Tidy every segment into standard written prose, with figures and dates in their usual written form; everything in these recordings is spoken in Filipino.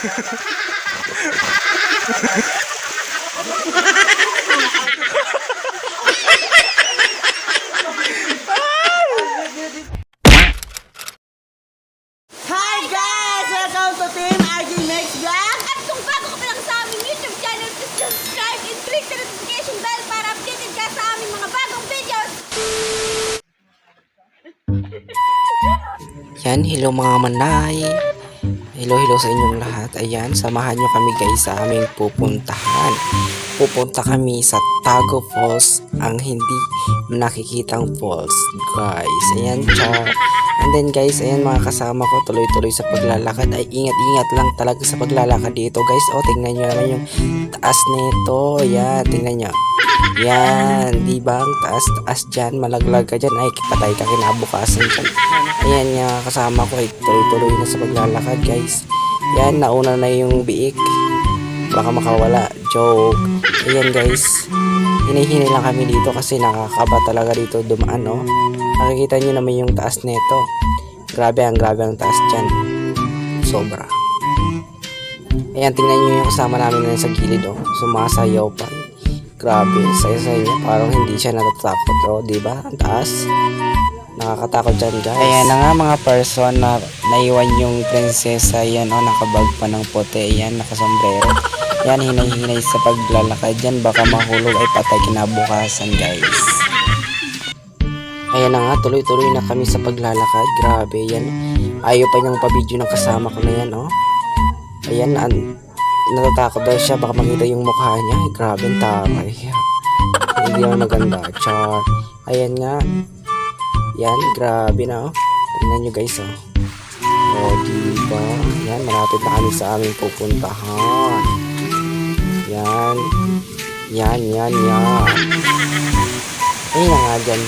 Hi guys! Welcome to Team RG Max Vlog! At kung bago ka pa lang sa aming YouTube channel, please subscribe and click the notification bell para updated ka sa aming mga bagong videos. Yan, hello mga manay. Hello sa inyong lahat. Ayan, samahan nyo kami guys sa aming pupuntahan. Pupunta kami sa Tago Falls, ang hindi nakikitang falls guys. Ayan, char. And then guys, ayan mga kasama ko tuloy-tuloy sa paglalakad. Ay ingat-ingat lang talaga sa paglalakad dito guys. O tingnan nyo naman yung taas nito. Ayan, tingnan nyo. Yan, di ba ang taas dyan, malaglag ka dyan, ay patay ka kinabukasan dyan. Ayan nga kasama ko, ay tuloy-tuloy na sa paglalakad guys. Yan, nauna na yung biik, baka makawala, joke. Ayan guys, hinihinay lang kami dito kasi nakakaba talaga dito dumaan, no. Nakikita nyo naman yung taas nito. Grabe ang taas dyan, sobra. Ayan, tingnan nyo yung kasama namin na sa gilid, oh, sumasayaw pa. Grabe, saya-saya niya, parang hindi siya natatakot, oh, diba? Ang taas. Nakakatakot dyan, guys. Ayan na nga mga person na naiwan yung prinsesa, yan, oh, nakabag pa ng puti, yan, nakasombrero. Yan, hinay-hinay sa paglalakad dyan, baka mahulog ay patay kinabukasan, guys. Ayan na nga, tuloy-tuloy na kami sa paglalakad, grabe, yan. Ayaw pa niyang pa-video ng kasama ko na yan, oh. Ayan, natatakot daw siya, baka makita yung mukha niya. Ay, grabe ang taray. Hindi naman maganda, char. Ayan nga. Yan, grabe na, oh. Tingnan nyo guys, oh. O, diba? Yan, malapit na kami sa aming pupuntahan. Yan. Yan. Ayun na nga dyan.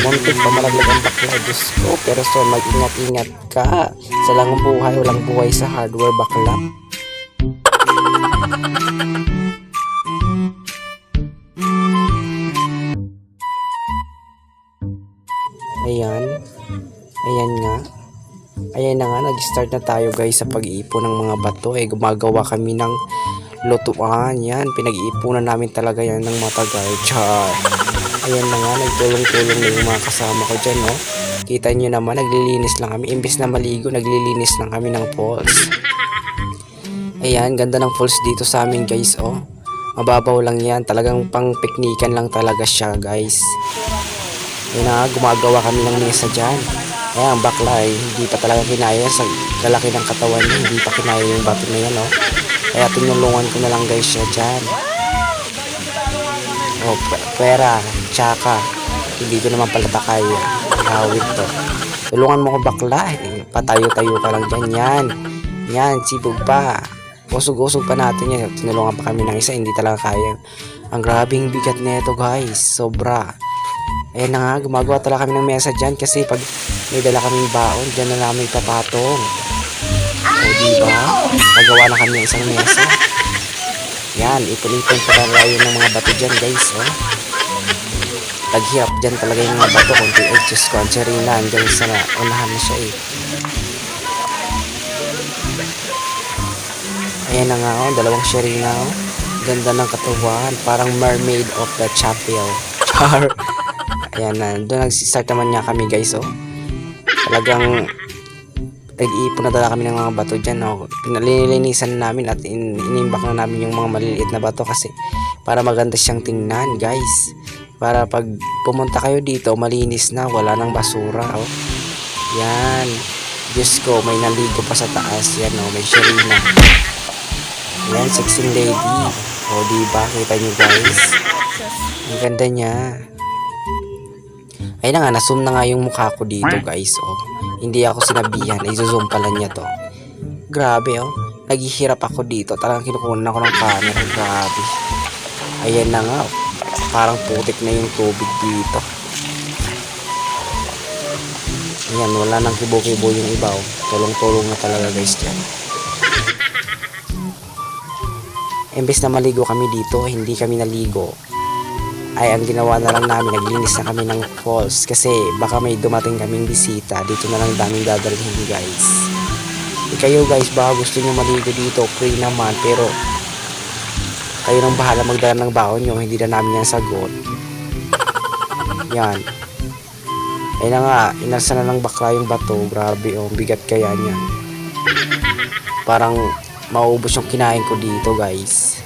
Muntik pa malaglag ang bakla, Diyos ko. Pero so, mag-ingat-ingat ka. Sa lang buhay, walang buhay sa hardware bakla. Ayan na nga, nag-start na tayo guys sa pag-iipon ng mga bato. Gumagawa kami ng lutuan. Yan, pinag-iipunan namin talaga yan ng matagal. Char. Ayan na nga, nagtulong-tulong na yung mga kasama ko dyan, no. Kita nyo naman, naglilinis lang kami. Imbes na maligo, naglilinis lang kami ng falls. Ayan, ganda ng falls dito sa amin guys, oh. Mababaw lang yan, talagang pang piknikan lang talaga siya guys. Ayan na, gumagawa kami ng mesa dyan. Ayan, ang bakla ay hindi pa talaga kinaya sa kalaki ng katawan niya, hindi pa kinaya yung bato na yan, oh. Kaya tinulungan ko na lang guys siya dyan. Oh, pera, tsaka, hindi ko naman pala kaya. Hawit to. Tulungan mo ko bakla, patayo-tayo ka lang dyan, yan, sibog pa. Usog-usog pa natin yan. Tinulungan pa kami ng isa, hindi talaga kaya. Ang grabing bigat nito guys, sobra. Ayan na nga, gumagawa talaga kami ng mesa dyan kasi pag may dala kaming baon, dyan na namin papatong. O diba? Nagawa na kami ng isang mesa. Yan, ipon-ipon pa talaga ng mga bato dyan guys, oh. Taghirap dyan talaga yung mga bato. Kunti, ay Diyos ko, ang Cherina, hanggang sa unahan na siya, eh. Ayan na nga, oh, dalawang Cherina, oh. Ganda ng katawan, parang mermaid of the chapel. Char. Ayan na, doon nag-start naman nga kami guys, oh. Talagang nag-iipon na talaga kami ng mga bato dyan, oh. Pinalilinisan na namin at inimbak na namin yung mga maliliit na bato kasi para maganda siyang tingnan guys. Para pag pumunta kayo dito, malinis na, wala nang basura, oh. Yan. Diyos ko, may naligo pa sa taas. Yan, oh, may Sherina. Yan, sexy lady. O, diba? Kita nyo guys. Ang ganda niya. Ayun na nga, na-zoom na nga yung mukha ko dito guys, oh. Hindi ako sinabihan, i-zoom pala niya to. Grabe, oh. Naghihirap ako dito, talagang kinukunan ako ng camera, grabe. Ayan na nga, oh. Parang putik na yung tubig dito. Ayan, wala nang kibo-kibo yung iba, oh. Tulong-tulong na talaga guys dyan. Imbes na maligo kami dito, hindi kami naligo. Ay ang ginawa na lang namin, naglinis na kami ng falls kasi baka may dumating kaming bisita, dito na lang daming dadalhin guys. Kayo guys, baka gusto nyo maligo dito, free naman, pero kayo nang bahala magdala ng baon nyo, hindi na namin yan sagot. Yan. Ayun na nga, inarsa na ng bakla yung bato. Grabe oh, bigat kaya niya. Parang maubos yung kinain ko dito guys.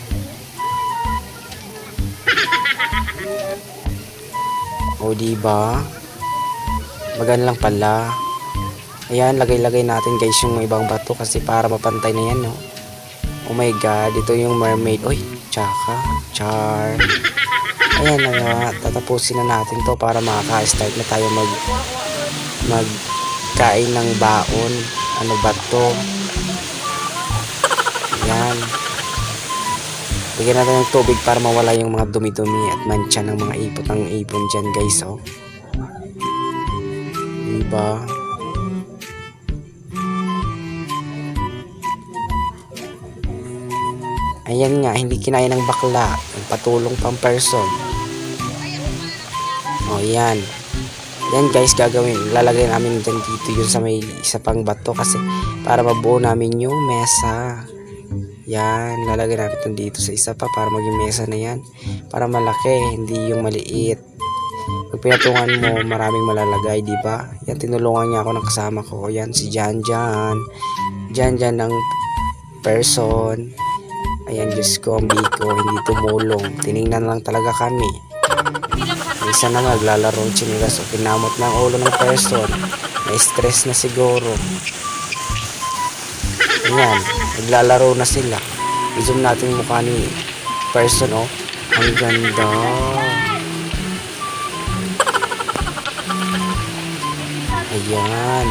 O diba? Maganda lang pala. Ayan, lagay-lagay natin guys yung ibang bato kasi para mapantay na yan, no? Oh my god, ito yung mermaid. Uy, tsaka, char. Ayan na nga, tatapusin na natin to para makaka-start na tayo magkain ng baon. Ano ba to? Ayan. Bigyan natin ng tubig para mawala yung mga dumi-dumi at mancha ng mga ipon dyan guys, oh. Diba? Ayan nga, hindi kinaya ng bakla. Patulong pang person. O, yan. Yan guys, gagawin. Lalagay namin dyan dito yun sa may isa pang bato kasi para mabuo namin yung mesa. Yan, lalagay namin dito sa isa pa para maging mesa na yan. Para malaki, hindi yung maliit. Pag pinatungan mo, maraming malalagay, di ba? Yan, tinulungan niya ako ng kasama ko. Yan, si Jan Jan. Jan Jan ng person. Ayan, Diyos ko, ang biko, hindi tumulong. Tiningnan lang talaga kami. Minsan na naglalaro ng chinilas o pinamot ng ulo ng person. Na-stress na siguro. Ayan, naglalaro na sila. I-zoom natin yung mukha ni person, oh. Ang ganda. Ayan.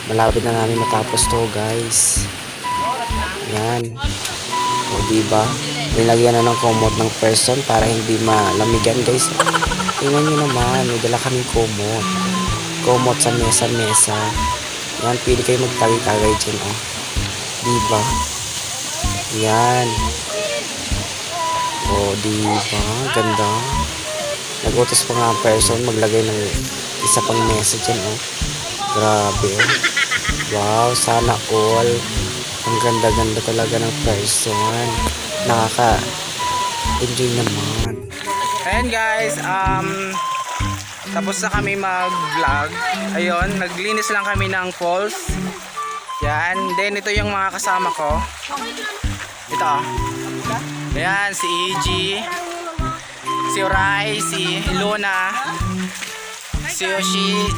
Malapit na namin matapos to, guys. Ayan. O diba, nilagyan na ng komot ng person para hindi malamigan guys. Tingnan nyo naman, may dala kaming komot sa mesa. Yan, pili kayo magtagay-tagay dyan, oh. Diba? Yan. O diba, ganda. Nagutos pa nga ang person maglagay ng isa pang mesa dyan, oh. Grabe, oh. Wow, sana all. Ang ganda-ganda talaga ng person. Nakaka-enjoy naman. Ayan guys, tapos na kami mag-vlog. Ayun, naglinis lang kami ng falls. Yan, then ito yung mga kasama ko. Ito. Ayan, si EG, si Oray, si Luna, si Yoshi,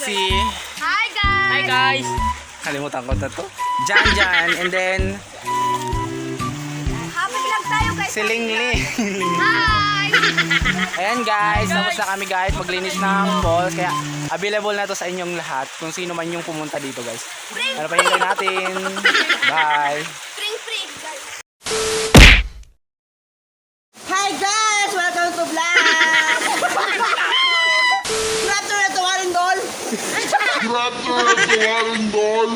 si... Hi guys! Hi guys! Kalimutan ko na to. Jan Jan, and then Happy vlog tayo guys! si Lingling. Hi! Ayan guys, tapos na kami guys maglinis ng balls. Kaya available na to sa inyong lahat kung sino man yung pumunta dito guys. Ano pa hintayin natin? Bye! Spring guys! Hi guys! Welcome to vlog! Grabe to Warren Doll! Grabe na ito, Warren Doll.